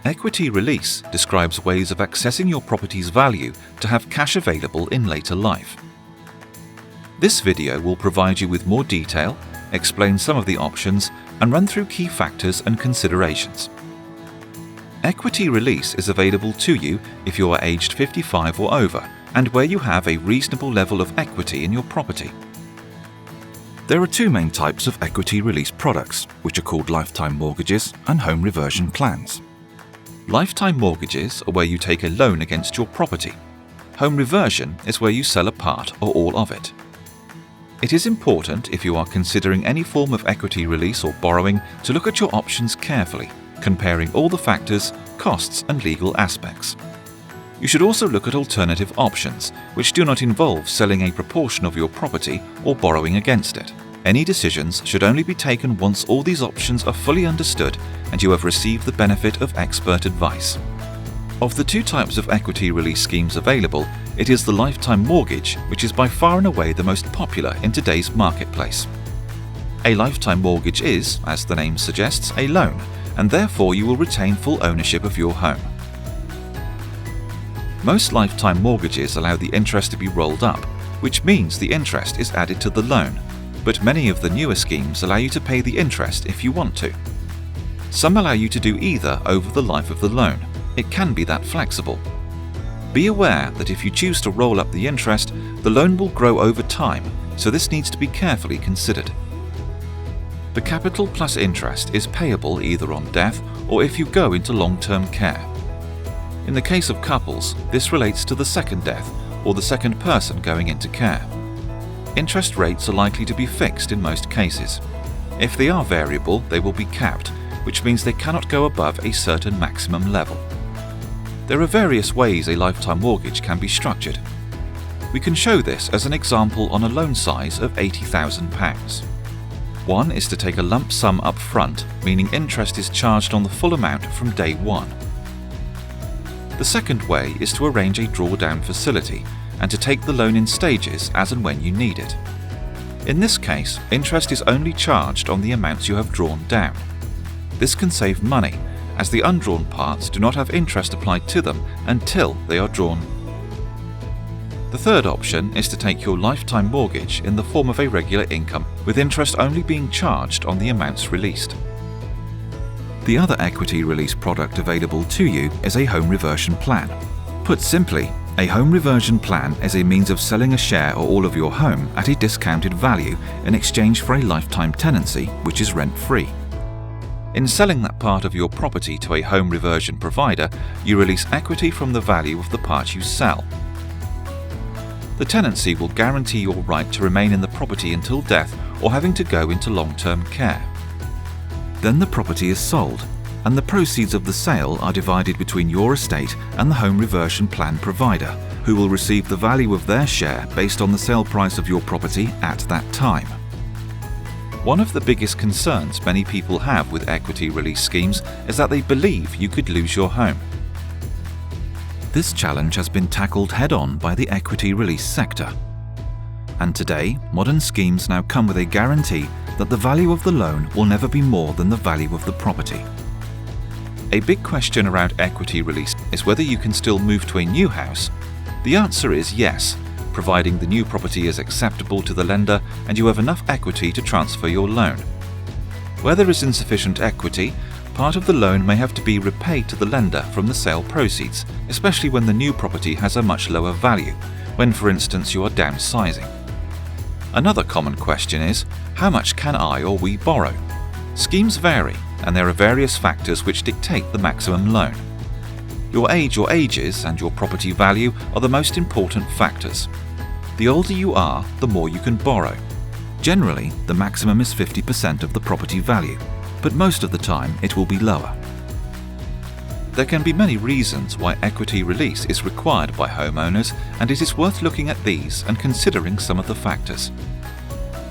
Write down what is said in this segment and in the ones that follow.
Equity release describes ways of accessing your property's value to have cash available in later life. This video will provide you with more detail, explain some of the options, and run through key factors and considerations. Equity release is available to you if you are aged 55 or over and where you have a reasonable level of equity in your property. There are two main types of equity release products, which are called lifetime mortgages and home reversion plans. Lifetime mortgages are where you take a loan against your property. Home reversion is where you sell a part or all of it. It is important, if you are considering any form of equity release or borrowing, to look at your options carefully, comparing all the factors, costs, and legal aspects. You should also look at alternative options, which do not involve selling a proportion of your property or borrowing against it. Any decisions should only be taken once all these options are fully understood and you have received the benefit of expert advice. Of the two types of equity release schemes available, it is the lifetime mortgage which is by far and away the most popular in today's marketplace. A lifetime mortgage is, as the name suggests, a loan, and therefore you will retain full ownership of your home. Most lifetime mortgages allow the interest to be rolled up, which means the interest is added to the loan, but many of the newer schemes allow you to pay the interest if you want to. Some allow you to do either over the life of the loan. It can be that flexible. Be aware that if you choose to roll up the interest, the loan will grow over time, so this needs to be carefully considered. The capital plus interest is payable either on death or if you go into long-term care. In the case of couples, this relates to the second death or the second person going into care. Interest rates are likely to be fixed in most cases. If they are variable, they will be capped, which means they cannot go above a certain maximum level. There are various ways a lifetime mortgage can be structured. We can show this as an example on a loan size of £80,000. One is to take a lump sum up front, meaning interest is charged on the full amount from day one. The second way is to arrange a drawdown facility and to take the loan in stages as and when you need it. In this case, interest is only charged on the amounts you have drawn down. This can save money, as the undrawn parts do not have interest applied to them until they are drawn. The third option is to take your lifetime mortgage in the form of a regular income, with interest only being charged on the amounts released. The other equity release product available to you is a home reversion plan. Put simply, a home reversion plan is a means of selling a share or all of your home at a discounted value in exchange for a lifetime tenancy, which is rent-free. In selling that part of your property to a home reversion provider, you release equity from the value of the part you sell. The tenancy will guarantee your right to remain in the property until death or having to go into long-term care. Then the property is sold, and the proceeds of the sale are divided between your estate and the home reversion plan provider, who will receive the value of their share based on the sale price of your property at that time. One of the biggest concerns many people have with equity release schemes is that they believe you could lose your home. This challenge has been tackled head-on by the equity release sector. And today, modern schemes now come with a guarantee that the value of the loan will never be more than the value of the property. A big question around equity release is whether you can still move to a new house. The answer is yes, providing the new property is acceptable to the lender and you have enough equity to transfer your loan. Where there is insufficient equity, part of the loan may have to be repaid to the lender from the sale proceeds, especially when the new property has a much lower value, when for instance you are downsizing. Another common question is, how much can I or we borrow? Schemes vary, and there are various factors which dictate the maximum loan. Your age or ages and your property value are the most important factors. The older you are, the more you can borrow. Generally, the maximum is 50% of the property value, but most of the time it will be lower. There can be many reasons why equity release is required by homeowners, and it is worth looking at these and considering some of the factors.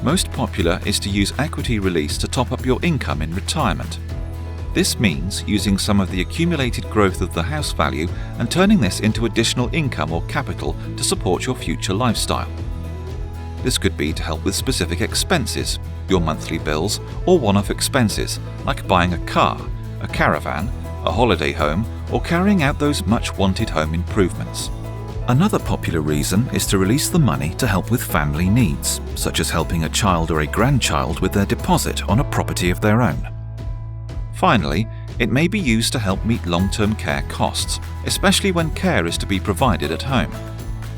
Most popular is to use equity release to top up your income in retirement. This means using some of the accumulated growth of the house value and turning this into additional income or capital to support your future lifestyle. This could be to help with specific expenses, your monthly bills, or one-off expenses like buying a car, a caravan, a holiday home, or carrying out those much-wanted home improvements. Another popular reason is to release the money to help with family needs, such as helping a child or a grandchild with their deposit on a property of their own. Finally, it may be used to help meet long-term care costs, especially when care is to be provided at home.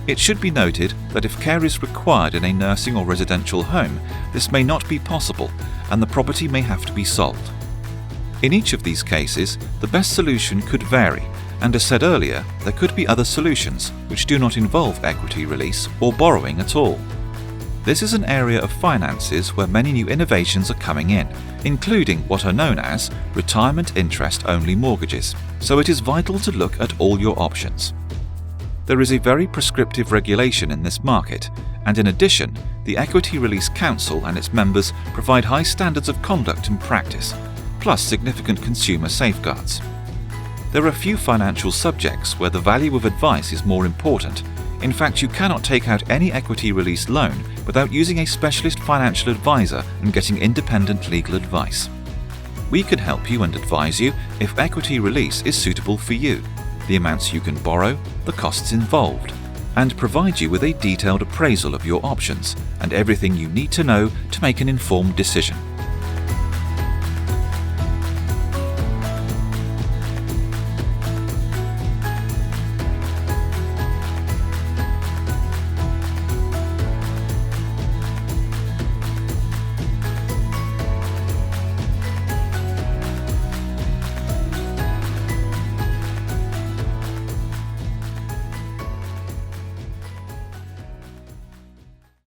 It should be noted that if care is required in a nursing or residential home, this may not be possible and the property may have to be sold. In each of these cases, the best solution could vary, and as said earlier, there could be other solutions which do not involve equity release or borrowing at all. This is an area of finances where many new innovations are coming in, including what are known as retirement interest-only mortgages, so it is vital to look at all your options. There is a very prescriptive regulation in this market, and in addition, the Equity Release Council and its members provide high standards of conduct and practice, plus significant consumer safeguards. There are few financial subjects where the value of advice is more important. In fact, you cannot take out any equity release loan without using a specialist financial advisor and getting independent legal advice. We can help you and advise you if equity release is suitable for you, the amounts you can borrow, the costs involved, and provide you with a detailed appraisal of your options and everything you need to know to make an informed decision.